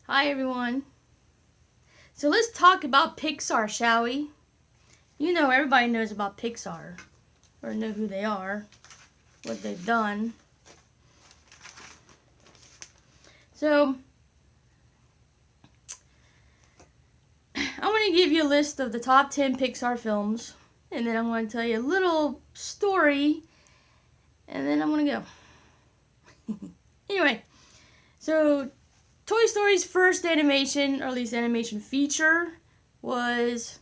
Hi everyone. So let's talk about Pixar, shall we? You know, everybody knows about Pixar, or know who they are, what they've done. So, I want to give you a list of the top 10 Pixar films, and then I'm going to tell you a little story, and then I'm going to go. Anyway, so Toy Story's first animation, or at least animation feature, was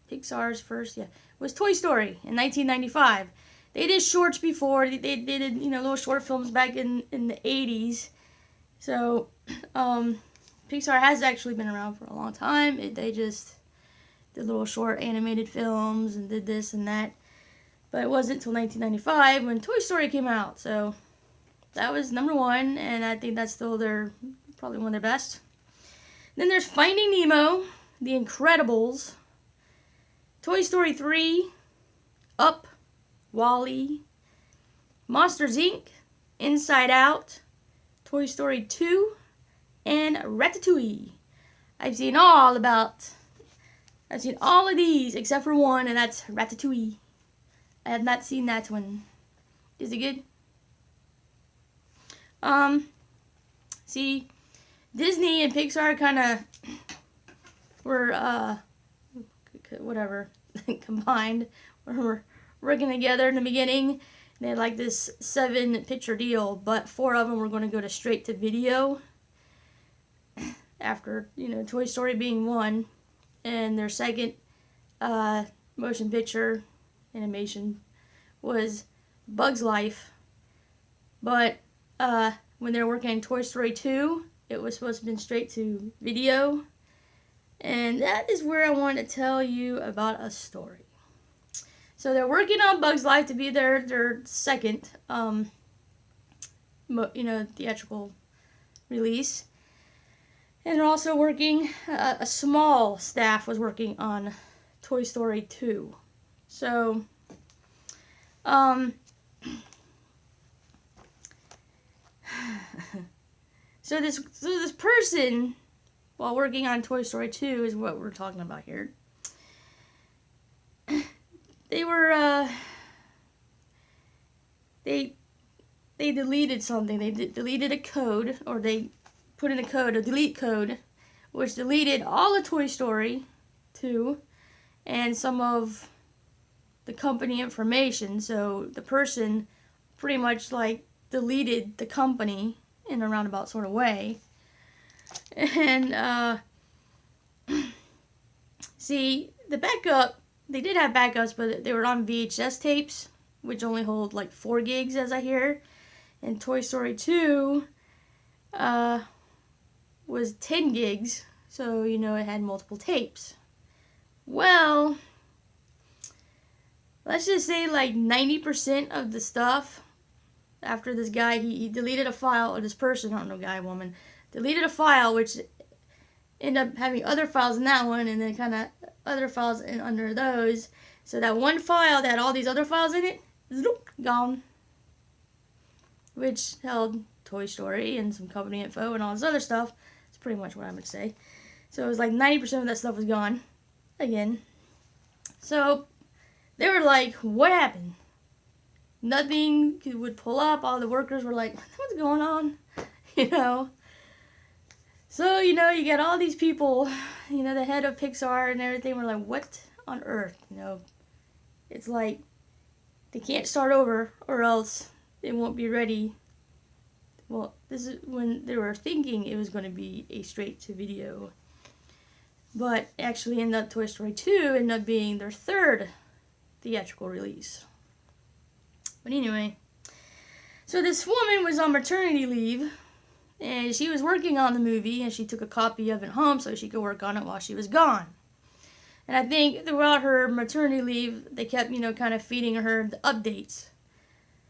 Pixar's first, was Toy Story in 1995. They did shorts before. They did, little short films back in the 80s. So, Pixar has actually been around for a long time. They just did little short animated films and did this and that. But it wasn't until 1995 when Toy Story came out. So, that was number one, and I think that's still probably one of their best. Then there's Finding Nemo, The Incredibles, Toy Story 3, Up, WALL-E, Monsters Inc., Inside Out, Toy Story 2, and Ratatouille. I've seen all of these except for one, and that's Ratatouille. I have not seen that one. Is it good? See, Disney and Pixar kind of were, combined. We're working together in the beginning. They had like this 7-picture deal, but 4 of them were going to go to straight to video after, Toy Story being one. And their second motion picture animation was Bug's Life. But when they were working on Toy Story 2, it was supposed to have been straight to video. And that is where I want to tell you about a story. So they're working on Bug's Life to be their second, theatrical release. And they're also working, a small staff was working on Toy Story 2. So, so this person, while working on Toy Story 2, is what we're talking about here. They were, they deleted something. They deleted a code, or they put in a code, a delete code, which deleted all of Toy Story 2 and some of the company information. So the person pretty much like deleted the company in a roundabout sort of way. And see, the backup, they did have backups, but they were on VHS tapes, which only hold like 4 gigs as I hear. And Toy Story 2 was 10 gigs, so it had multiple tapes. Well, let's just say like 90% of the stuff, after this guy, he deleted a file, or this person, I don't know, guy, woman, deleted a file, which ended up having other files in that one, and then kind of other files under those. So that one file that had all these other files in it, zoop, gone. Which held Toy Story and some company info and all this other stuff. That's pretty much what I would say. So it was like 90% of that stuff was gone. Again. So they were like, what happened? Nothing would pull up. All the workers were like, what's going on? So, you got all these people, the head of Pixar and everything were like, what on earth? It's like they can't start over or else it won't be ready. Well, this is when they were thinking it was going to be a straight to video. But actually ended up Toy Story 2 ended up being their third theatrical release. But anyway, so this woman was on maternity leave, and she was working on the movie, and she took a copy of it home so she could work on it while she was gone. And I think throughout her maternity leave, they kept, kind of feeding her the updates.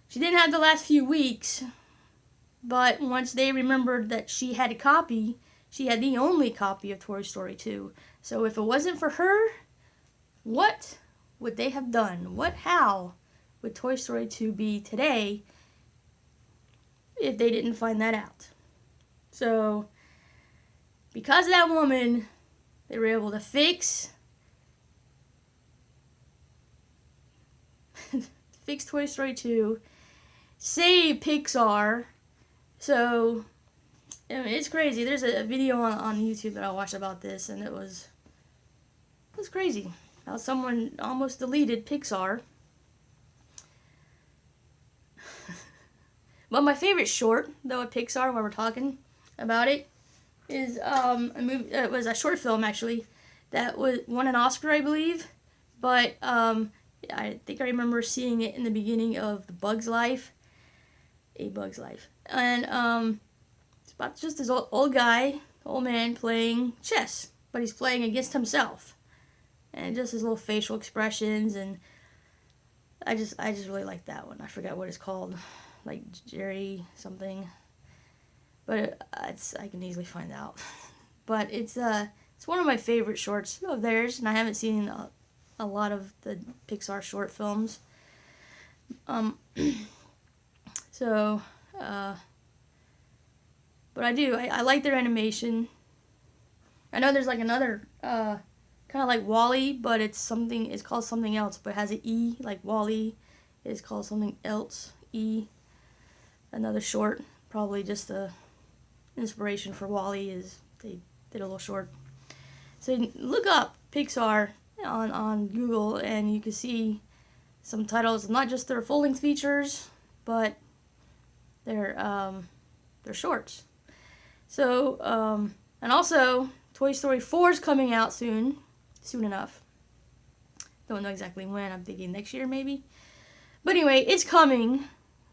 She didn't have the last few weeks, but once they remembered that she had a copy, she had the only copy of Toy Story 2. So if it wasn't for her, what would they have done? How would Toy Story 2 be today if they didn't find that out? So because of that woman, they were able to fix Toy Story 2, save Pixar. So, I mean, it's crazy. There's a video on YouTube that I watched about this, and it was crazy how someone almost deleted Pixar. But my favorite short, though, at Pixar, while we're talking about it, is a movie. It was a short film, actually, that won an Oscar, I believe. But I think I remember seeing it in the beginning of A Bug's Life. And it's about just this old man playing chess, but he's playing against himself. And just his little facial expressions, and I just really like that one. I forgot what it's called, like Jerry something, but I can easily find out. But it's one of my favorite shorts of theirs, and I haven't seen a lot of the Pixar short films. So, but I do. I like their animation. I know there's like another kind of like WALL-E, but it's called something else, but it has an E, like WALL-E is called something else, E. Another short, probably just a inspiration for WALL-E, is they did a little short. So you can look up Pixar on Google, and you can see some titles, not just their full-length features, but their shorts. So, and also, Toy Story 4 is coming out soon enough. Don't know exactly when. I'm thinking next year, maybe. But anyway, it's coming,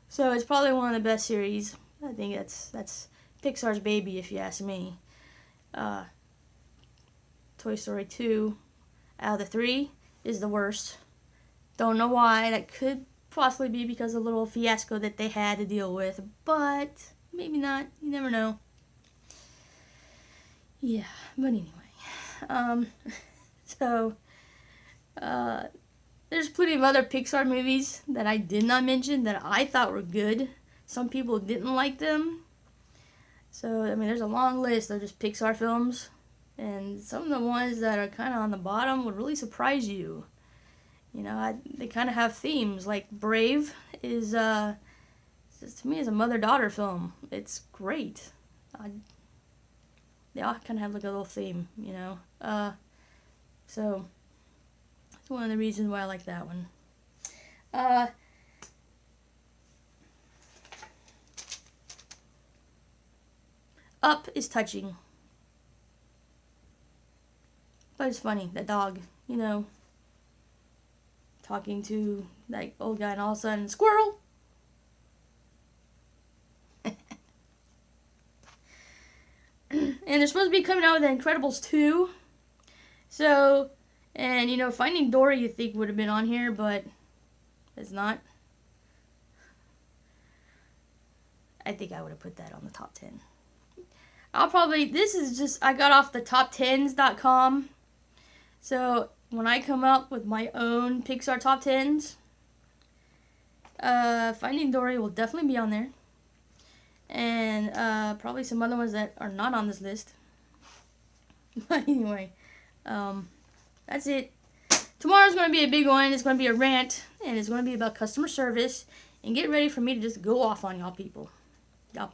so it's probably one of the best series. I think that's Pixar's baby, if you ask me. Toy Story 2, out of the 3, is the worst. Don't know why. That could possibly be because of the little fiasco that they had to deal with, but maybe not. You never know. Yeah, but anyway. So, there's plenty of other Pixar movies that I did not mention that I thought were good. Some people didn't like them. So, I mean, there's a long list of just Pixar films. And some of the ones that are kind of on the bottom would really surprise you. You know, they kind of have themes. Like Brave is, to me, is a mother-daughter film. It's great. They all kind of have like a little theme, you know. So, it's one of the reasons why I like that one. Up is touching. But it's funny, that dog, you know, talking to that old guy, and all of a sudden, squirrel! And they're supposed to be coming out with The Incredibles 2. So, and you know, Finding Dory you think would have been on here, but it's not. I think I would have put that on the top 10. This is just, I got off the top10s.com. So, when I come up with my own Pixar top 10s, Finding Dory will definitely be on there. And probably some other ones that are not on this list. But anyway, that's it. Tomorrow's going to be a big one. It's going to be a rant, and it's going to be about customer service. And get ready for me to just go off on y'all people. I'm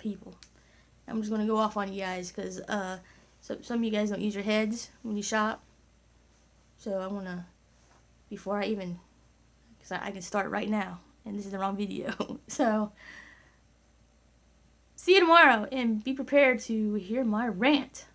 just going to go off on you guys, because some of you guys don't use your heads when you shop. So I want to, before I even, because I can start right now, and this is the wrong video. So, see you tomorrow, and be prepared to hear my rant.